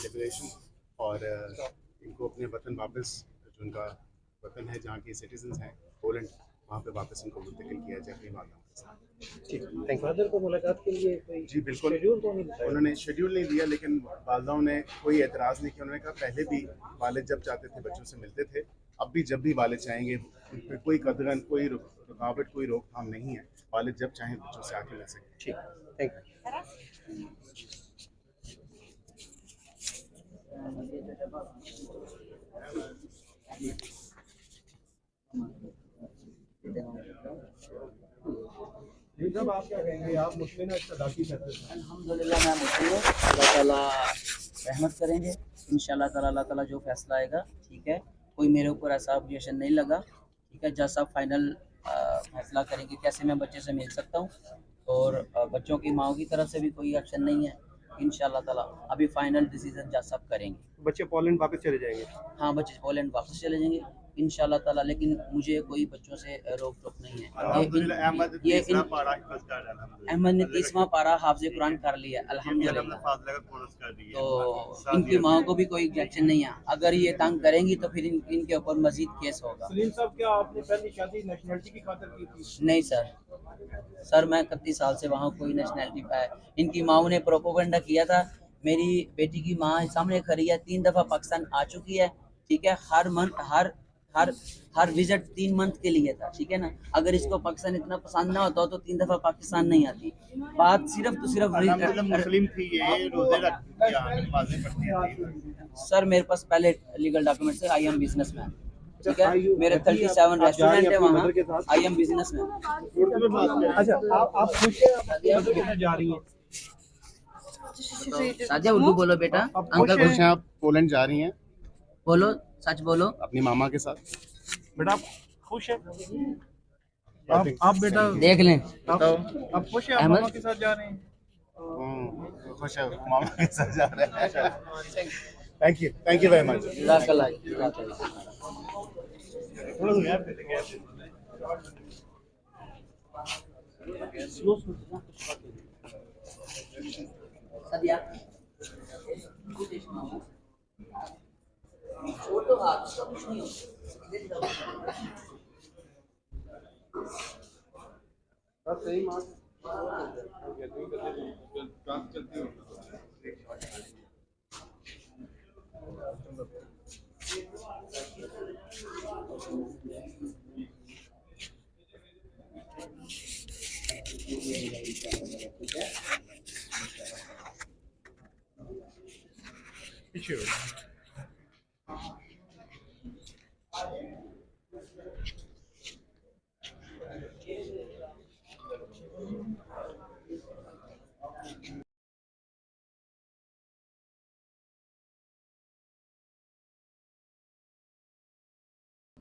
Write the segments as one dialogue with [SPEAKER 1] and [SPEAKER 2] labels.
[SPEAKER 1] Liberation और इनको अपने वतन वापस, जो उनका वतन है जहाँ के सिटीजन हैं पोलैंड, वहाँ पे वापस इनको मुंतकिल किया जाए अपनी माता के साथ।
[SPEAKER 2] फादर को मुलाकात के लिए कोई
[SPEAKER 1] जी बिल्कुल,
[SPEAKER 2] शेड्यूल तो नहीं बताया?
[SPEAKER 1] उन्होंने शेड्यूल नहीं दिया, लेकिन वालदाओं ने कोई एतराज़ नहीं किया। उन्होंने कहा पहले भी वालिद जब चाहते थे बच्चों से मिलते थे, अब भी जब भी वालिद चाहेंगे, उन पर कोई कदरन, कोई रुकावट, कोई रोकथाम नहीं है। वालिद जब चाहें बच्चों से आके मिल सकते।
[SPEAKER 2] ठीक, थैंक यू।
[SPEAKER 3] जब आप क्या कहेंगे, आप मुस्लिम हैं, सदाकी कहते हैं?
[SPEAKER 4] अल्हम्दुलिल्लाह मैं मुस्लिम हूँ। अल्लाह ताला रहमत करेंगे इंशाल्लाह ताला। अल्लाह ताला जो फैसला आएगा ठीक है, कोई मेरे ऊपर ऐसा ऑब्जेक्शन नहीं लगा, ठीक है। जज साहब फाइनल फैसला करेंगे कैसे मैं बच्चे से मिल सकता हूँ, और बच्चों की माओ की तरफ से भी कोई एक्शन नहीं है इंशाल्लाह ताला। अभी फाइनल डिसीजन जज साहब करेंगे।
[SPEAKER 3] बच्चे पोलैंड वापस चले जाएंगे?
[SPEAKER 4] हाँ, बच्चे पोलैंड वापस चले जाएंगे इंशाल्लाह ताला, लेकिन मुझे कोई बच्चों से रोक टोक नहीं है। अहमद ने 30वां पारा हाफ़िज़ कुरान कर लिया अल्हम्दुलिल्लाह, तो इनकी माँ को भी कोई ऑब्जेक्शन नहीं है। अगर ये तंग करेंगी तो फिर इनके ऊपर मजीद केस होगा।
[SPEAKER 3] सलीम साहब, क्या आपने पहली शादी नेशनलिटी की खातिर की थी?
[SPEAKER 4] नहीं सर मैं 31 साल से वहाँ कोई नेशनलिटी पाया। इनकी माँ ने प्रोपोगंडा किया था। मेरी बेटी की माँ सामने खड़ी है, 3 दफ़ा पाकिस्तान आ चुकी है, ठीक है। हर मंथ हर विजिट 3 मंथ के लिए था, ठीक है ना। अगर इसको पाकिस्तान इतना पसंद ना होता तो 3 दफ़ा पाकिस्तान नहीं आती। बात सिर्फ तो सिर्फ
[SPEAKER 1] मुस्लिम थी, ये रोजे रखती है, नमाज़ें पढ़ती है।
[SPEAKER 4] सर मेरे पास पहले लीगल डॉक्यूमेंट्स है। आई एम बिजनेसमैन, ठीक है। मेरे 37 रेस्टोरेंट है वहाँ। I am businessman.
[SPEAKER 3] अच्छा, आप खुश हैं? आप जा रही हैं?
[SPEAKER 4] सादिया उर्दू बोलो बेटा।
[SPEAKER 1] अंकल खुश हैं आप पोलैंड जा रही हैं?
[SPEAKER 4] बोलो, सच बोलो।
[SPEAKER 1] अपनी मामा के साथ।
[SPEAKER 3] बेटा आप खुश हैं? आप बेटा
[SPEAKER 4] देख लें,
[SPEAKER 3] आप खुश हैं? आप मामा के साथ जा रहे हैं?
[SPEAKER 1] खुश है, मामा के साथ जा रहे हैं। Thank you very much.
[SPEAKER 4] जज़ाकल्लाह। सादिया छोटो हाथ सब कुछ नहीं होता।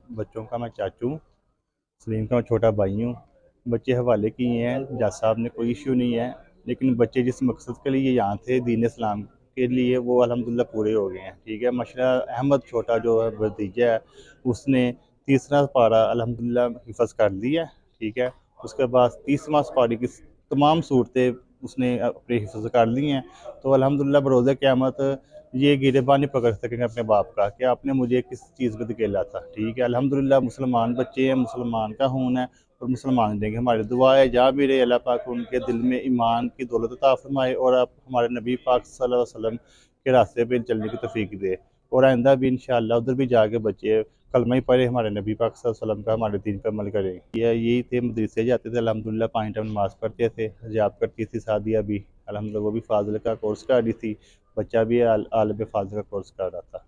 [SPEAKER 5] बच्चों का मैं चाचू हूँ, सलीम का मैं छोटा भाई हूँ। बच्चे हवाले किए हैं, जज साहब ने कोई इश्यू नहीं है, लेकिन बच्चे जिस मकसद के लिए यहाँ थे दीन इस्लाम के लिए, वो अल्हम्दुलिल्लाह पूरे हो गए हैं, ठीक है। माशाल्लाह अहमद छोटा जो है भतीजा है, उसने 3रा पारा अल्हम्दुलिल्लाह हिफ़्ज़ कर लिया, ठीक है। उसके बाद 30वां पारे की तमाम सूरतें उसने अपने हिफ़्ज़ कर ली हैं। तो अल्हम्दुलिल्लाह बरोज़े क़यामत ये गिरेबान नहीं पकड़ सकेंगे अपने बाप का कि आपने मुझे किस चीज़ पे धकेला था, ठीक है। अल्हम्दुलिल्लाह मुसलमान बच्चे हैं, मुसलमान का खून है और मुसलमान देंगे। हमारी दुआ है जहाँ भी रहे अल्लाह पाक उनके दिल में ईमान की दौलत अता फरमाए और आप हमारे नबी पाक सल्लल्लाहु अलैहि वसल्लम के रास्ते पे चलने की तौफीक दे, और आइंदा भी इंशाअल्लाह उधर भी जाके बच्चे कलमा ही पढ़े, हमारे नबी पाक सल्लल्लाहु अलैहि वसल्लम का हमारे दीन पर अमल करें। यही थे, मदरसे जाते थे अल्हम्दुलिल्लाह, 5 टाइम नमाज़ पढ़ते थे, हिजाब करती थी। सादिया भी अल्हम्दुलिल्लाह वो भी फ़ाज़िल का कोर्स कर रही थी, बच्चा भी आलिम फ़ाज़िल का कोर्स कर रहा था।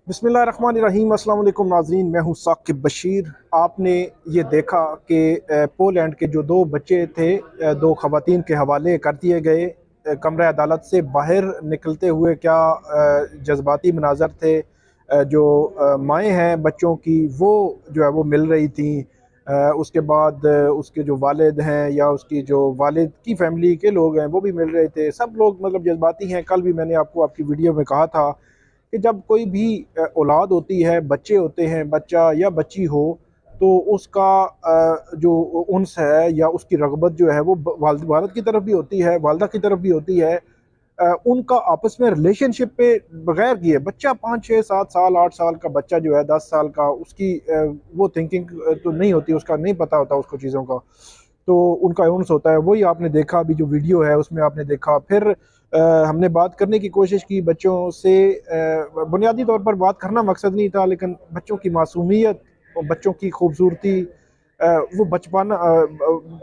[SPEAKER 3] बिस्मिल्लाहिर्रहमानिर्रहीम। अस्सलाम वालेकुम नाज़रीन, मैं हूँ साकिब बशीर। आपने ये देखा कि पोलैंड के जो 2 बच्चे थे, 2 ख़वातीन के हवाले कर दिए गए। कमरा अदालत से बाहर निकलते हुए क्या जज्बाती मनाज़र थे, जो माएँ हैं बच्चों की वो जो है वो मिल रही थी। उसके बाद उसके जो वालिद हैं या उसकी जो वालिद की फैमिली के लोग हैं वो भी मिल रहे थे। सब लोग मतलब जज्बाती हैं। कल भी मैंने आपको आपकी वीडियो में कहा था कि जब कोई भी औलाद होती है, बच्चे होते हैं, बच्चा या बच्ची हो, तो उसका जो उन्स है या उसकी रग़बत जो है वो वालिद की तरफ भी होती है, वालिदा की तरफ भी होती है। उनका आपस में रिलेशनशिप पे बगैर किए बच्चा 5, 6, 7 साल, 8 साल का बच्चा जो है 10 साल का, उसकी वो थिंकिंग तो नहीं होती, उसका नहीं पता होता उसको चीज़ों का, तो उनका उन्स होता है। वही आपने देखा अभी जो वीडियो है उसमें आपने देखा। फिर हमने बात करने की कोशिश की बच्चों से। बुनियादी तौर पर बात करना मकसद नहीं था, लेकिन बच्चों की मासूमियत और बच्चों की खूबसूरती, वो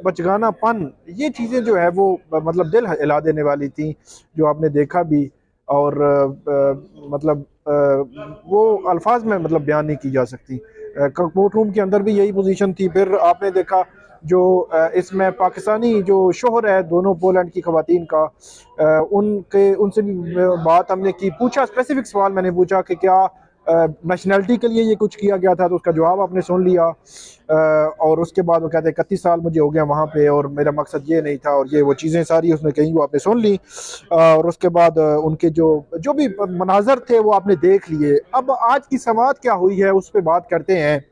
[SPEAKER 3] बचगानापन, ये चीज़ें जो है वो मतलब दिल हिला देने वाली थी, जो आपने देखा भी। और मतलब वो अल्फाज में मतलब बयान नहीं की जा सकती। कोर्ट रूम के अंदर भी यही पोजीशन थी। फिर आपने देखा जो इसमें पाकिस्तानी जो शोहर है दोनों पोलैंड की ख़वातीन का, उनसे भी बात हमने की, पूछा, स्पेसिफिक सवाल मैंने पूछा कि क्या नेशनैलिटी के लिए ये कुछ किया गया था, तो उसका जवाब आपने सुन लिया। और उसके बाद वो कहते हैं 31 साल मुझे हो गया वहाँ पे और मेरा मकसद ये नहीं था, और ये वो चीज़ें सारी उसने कहीं वो आपने सुन ली। और उसके बाद उनके जो भी मनाजर थे वो आपने देख लिए। अब आज की समाअत क्या हुई है उस पर बात करते हैं।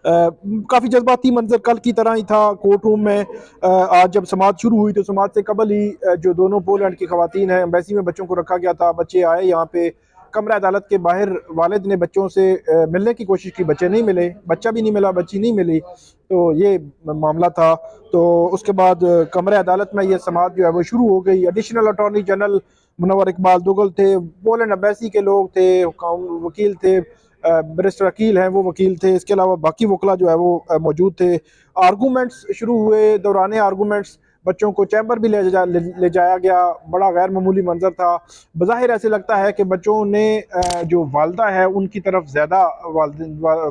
[SPEAKER 3] काफ़ी जज्बाती मंजर कल की तरह ही था कोर्ट रूम में। आज जब समाअत शुरू हुई तो समाअत से कबल ही जो दोनों पोलैंड की ख़वातीन हैं, एम्बेसी में बच्चों को रखा गया था, बच्चे आए यहाँ पे कमरा अदालत के बाहर। वालिद ने बच्चों से मिलने की कोशिश की, बच्चे नहीं मिले, बच्चा भी नहीं मिला, बच्ची नहीं मिली, तो ये मामला था। तो उसके बाद कमरा अदालत में ये समाअत जो है वो शुरू हो गई। Additional attorney general Munawwar Iqbal Dugal थे, पोलैंड एम्बेसी के लोग थे, वकील थे, बैरिस्टर अकील हैं वो वकील थे, इसके अलावा बाकी वकला जो है वो मौजूद थे। आर्गूमेंट्स शुरू हुए। दौरान आर्गूमेंट्स बच्चों को चैम्बर भी ले जाया गया। बड़ा गैर मामूली मंजर था। बज़ाहिर ऐसे लगता है कि बच्चों ने जो वालदा है उनकी तरफ ज़्यादा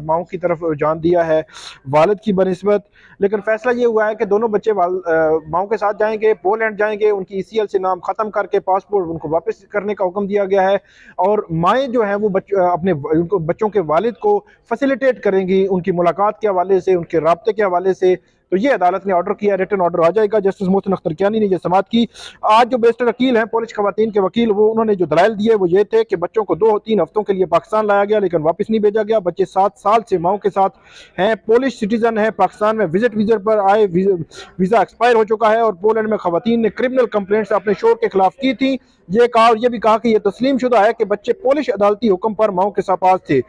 [SPEAKER 3] माओं की तरफ रुझान दिया है वालिद की बनिस्बत। लेकिन फ़ैसला ये हुआ है कि दोनों बच्चे माओं के साथ जाएंगे, पोलैंड जाएंगे, उनकी ECL से नाम ख़त्म करके पासपोर्ट उनको वापस करने का हुक्म दिया गया है। और माएँ जो हैं वो अपने बच्चों के वालिद को फैसिलिटेट करेंगी उनकी मुलाकात के हवाले से, उनके राब्ते के हवाले से। तो ये अदालत ने ऑर्डर किया, रिटन ऑर्डर आ जाएगा। जस्टिस मोहसिन अख्तर कियानी ने ये समाअत की। आज जो बैरिस्टर अकील हैं, पोलिश ख़वातीन के वकील, वो उन्होंने जो दलाइल दिए वो ये थे कि बच्चों को 2-3 हफ्तों के लिए पाकिस्तान लाया गया लेकिन वापस नहीं भेजा गया। बच्चे 7 साल से माओं के साथ हैं, पोलिश सिटीजन हैं, पाकिस्तान में विजिट वीज़ा पर आए, वीज़ा एक्सपायर हो चुका है। और पोलैंड में ख़वातीन ने क्रिमिनल कंप्लेंट्स अपने शोहर के खिलाफ की थी। ये कहा और ये भी कहा कि ये तस्लीम शुदा है कि बच्चे पोलिश अदालती हुक्म पर माओं के साथ थे।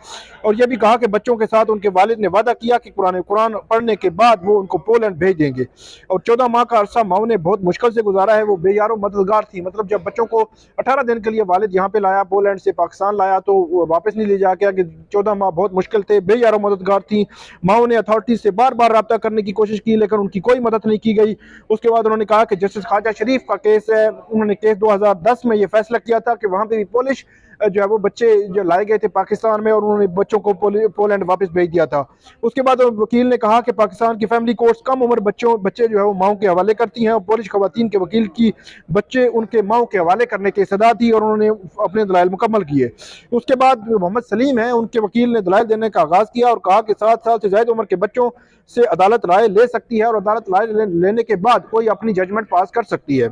[SPEAKER 3] और ये भी कहा कि बच्चों के साथ उनके वालिद ने वादा किया कि कुरान पढ़ने के बाद वो उनको पोलैंड भेज देंगे। और 14 माह का अरसा माओं ने बहुत मुश्किल से गुजारा है। वो बेयारो मददगार थी। मतलब जब बच्चों को 18 दिन के लिए वालिद यहाँ पे लाया, पोलैंड से पाकिस्तान लाया, तो वो वापस नहीं ले जा गया कि 14 माह बहुत मुश्किल थे, बेयारो मददगार थी। माओं ने अथॉरिटी से बार बार रब्ता करने की कोशिश की लेकिन उनकी कोई मदद नहीं की गई। उसके बाद उन्होंने कहा कि जस्टिस ख्वाजा शरीफ का केस है, उन्होंने केस 2010 में ये फैसला किया था कि वहाँ पे भी पोलिश जो है वो बच्चे जो लाए गए थे पाकिस्तान में और उन्होंने बच्चों को पोलैंड वापस भेज दिया था। उसके बाद वकील ने कहा कि पाकिस्तान की फैमिली कोर्ट्स कम उम्र बच्चे जो है वो माओं के हवाले करती हैं और पोलिश ख़वातीन के वकील की बच्चे उनके माओं के हवाले करने की सदा थी और उन्होंने अपने दलाइल मुकम्मल किए। उसके बाद मोहम्मद सलीम हैं, उनके वकील ने दलाइल देने का आगाज़ किया और कहा कि 7 साल से ज़्यादा उम्र के बच्चों से अदालत राय ले सकती है और अदालत राय लेने के बाद कोई अपनी जजमेंट पास कर सकती है।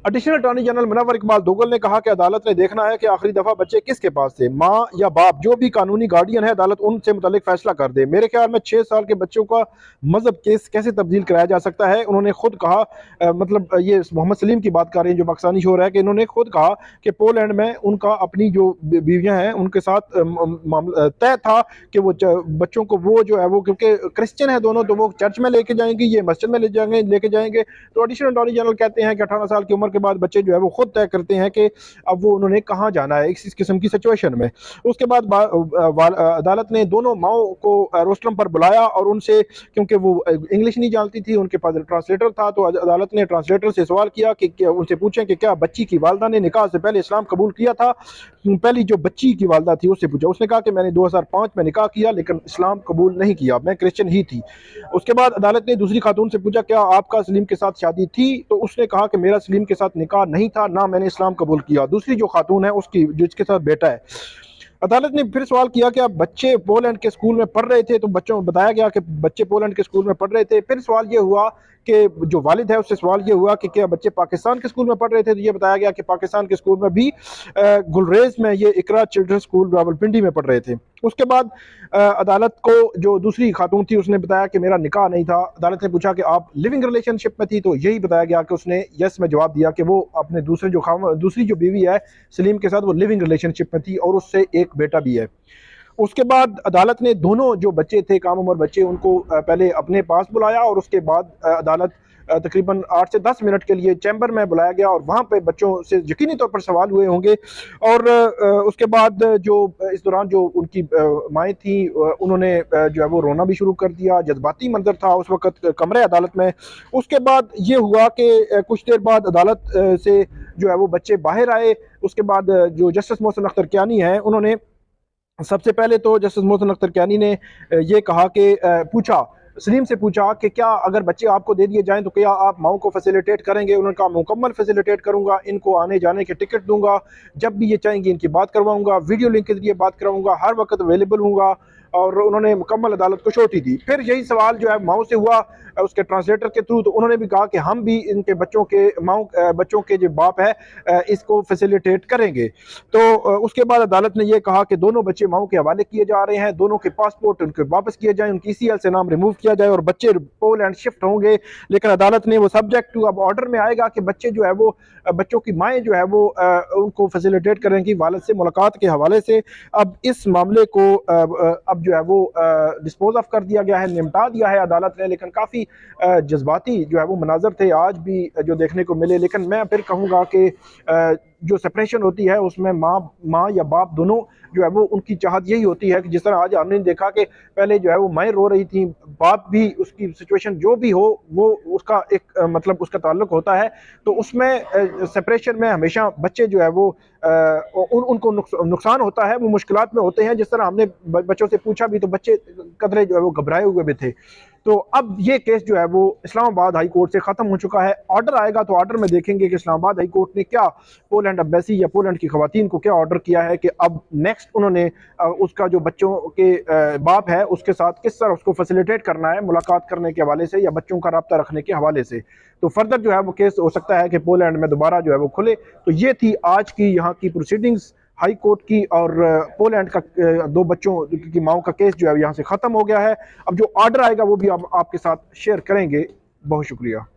[SPEAKER 3] Additional attorney general Munawwar Iqbal Dugal ने कहा कि अदालत ने देखना है कि आखिरी दफ़ा बच्चे किसके पास थे, माँ या बाप, जो भी कानूनी गार्डियन है, अदालत उनसे मुतालिक फैसला कर दे। मेरे ख्याल में 6 साल के बच्चों का मजहब केस कैसे तब्दील कराया जा सकता है। उन्होंने खुद कहा, मतलब ये मोहम्मद सलीम की बात कर रहे हैं जो पाकिस्तानी शोहर है, कि इन्होंने खुद कहा कि पोलैंड में उनका अपनी जो बीवियाँ हैं उनके साथ तय था कि वो बच्चों को वो जो है वो, क्योंकि क्रिश्चियन है दोनों, तो वो चर्च में लेके जाएंगे, ये मस्जिद में लेके जाएंगे। तो एडिशनल अटॉर्नी जनरल कहते हैं कि 18 साल की उम्र के बाद बच्चे जो है वो खुद तय करते हैं कि अब वो उन्होंने कहाँ जाना है इस किस्म की सिचुएशन में। उसके बाद अदालत ने दोनों माओं को रोस्टरम पर बुलाया और उनसे, क्योंकि वो इंग्लिश नहीं जानती थी, उनके पास ट्रांसलेटर था, तो अदालत ने ट्रांसलेटर से सवाल किया कि उनसे पूछें कि क्या बच्ची की वालदा ने निकाह से पहले इस्लाम कबूल किया था। पहली जो बच्ची की वालदा थी उससे पूछा, उसने कहा कि मैंने 2005 में निकाह किया लेकिन इस्लाम कबूल नहीं किया, मैं क्रिश्चियन ही थी। उसके बाद अदालत ने दूसरी खातून से पूछा क्या आपका सलीम के साथ शादी थी, तो उसने कहा कि मेरा सलीम के साथ निकाह नहीं था, ना मैंने इस्लाम कबूल किया। दूसरी जो खातून है उसकी जिसके साथ बेटा है, अदालत ने फिर सवाल किया कि अब बच्चे पोलैंड के स्कूल में पढ़ रहे थे, तो बच्चों को बताया गया कि बच्चे पोलैंड के स्कूल में पढ़ रहे थे। फिर सवाल ये हुआ कि जो वालिद है उससे सवाल ये हुआ कि क्या बच्चे पाकिस्तान के स्कूल में पढ़ रहे थे, तो ये बताया गया कि पाकिस्तान के स्कूल में भी गुलरेज में ये इकरा चिल्ड्रन स्कूल रावलपिंडी में पढ़ रहे थे। उसके बाद अदालत को जो दूसरी खातून थी उसने बताया कि मेरा निकाह नहीं था। अदालत ने पूछा कि आप लिविंग रिलेशनशिप में थी, तो यही बताया गया कि उसने यस में जवाब दिया कि वो अपने दूसरी जो बीवी है सलीम के साथ वो लिविंग रिलेशनशिप में थी और उससे एक बेटा भी है। उसके बाद अदालत ने दोनों जो बच्चे थे कम उम्र बच्चे उनको पहले अपने पास बुलाया और उसके बाद अदालत तकरीबन 8 से 10 मिनट के लिए चैम्बर में बुलाया गया और वहाँ पे बच्चों से यकीनी तौर पर सवाल हुए होंगे। और उसके बाद जो इस दौरान जो उनकी माएँ थी उन्होंने जो है वो रोना भी शुरू कर दिया। जज्बाती मंजर था उस वक़्त कमरे अदालत में। उसके बाद ये हुआ कि कुछ देर बाद अदालत से जो है वो बच्चे बाहर आए। उसके बाद जो जस्टिस मोहसिन अख्तर कियानी हैं उन्होंने सबसे पहले तो जस्टिस मोहसिन अख्तर कियानी ने ये कहा कि पूछा सलीम से पूछा कि क्या अगर बच्चे आपको दे दिए जाएं तो क्या आप माओ को फैसिलिटेट करेंगे। उन्होंने कहा मुकम्मल फैसिलिटेट करूंगा, इनको आने जाने के टिकट दूंगा, जब भी ये चाहेंगे इनकी बात करवाऊंगा, वीडियो लिंक के जरिए बात करवाऊंगा, हर वक्त अवेलेबल हूँगा। और उन्होंने मुकम्मल अदालत को छोटी दी। फिर यही सवाल जो है माओ से हुआ उसके ट्रांसलेटर के थ्रू, तो उन्होंने भी कहा कि हम भी इनके बच्चों के जो बाप है इसको फैसिलिटेट करेंगे। तो उसके बाद अदालत ने यह कहा कि दोनों बच्चे माओ के हवाले किए जा रहे हैं, दोनों के पासपोर्ट उनके वापस किए जाएं, उनकी ECL से नाम रिमूव किया जाए और बच्चे पोलैंड शिफ्ट होंगे। लेकिन अदालत ने वो सब्जेक्ट टू अब ऑर्डर में आएगा कि बच्चे जो है वो बच्चों की माएँ जो है वो उनको फैसिलिटेट करेंगी वालिद से मुलाकात के हवाले से। अब इस मामले को अब जो है वो डिस्पोज ऑफ कर दिया गया है, निपटा दिया है अदालत ने। लेकिन काफ़ी जज्बाती जो है वो मनाजर थे आज भी जो देखने को मिले। लेकिन मैं फिर कहूँगा कि जो सेपरेशन होती है उसमें माँ या बाप दोनों जो है वो उनकी चाहत यही होती है कि जिस तरह आज हमने देखा कि पहले जो है वो माएँ रो रही थी, बाप भी उसकी सिचुएशन जो भी हो वो उसका एक मतलब उसका ताल्लुक होता है। तो उसमें सेपरेशन में हमेशा बच्चे जो है वो उनको नुकसान होता है, वो मुश्किलात में होते हैं। जिस तरह हमने बच्चों से पूछा भी तो बच्चे कतरे जो है वो घबराए हुए भी थे। तो अब ये केस जो है वो इस्लामाबाद हाई कोर्ट से ख़त्म हो चुका है। ऑर्डर आएगा तो ऑर्डर में देखेंगे कि इस्लामाबाद हाई कोर्ट ने क्या पोलैंड एम्बेसी या पोलैंड की ख़वातीन को क्या ऑर्डर किया है कि अब नेक्स्ट उन्होंने उसका जो बच्चों के बाप है उसके साथ किस तरह उसको फैसिलिटेट करना है मुलाकात करने के हवाले से या बच्चों का रब्ता रखने के हवाले से। तो फर्दर जो है वो केस हो सकता है कि पोलैंड में दोबारा जो है वो खुले। तो ये थी आज की यहाँ की प्रोसीडिंग्स हाई कोर्ट की और पोलैंड का दो बच्चों की माओ का केस जो है यहाँ से ख़त्म हो गया है। अब जो ऑर्डर आएगा वो भी हम आपके साथ शेयर करेंगे। बहुत शुक्रिया।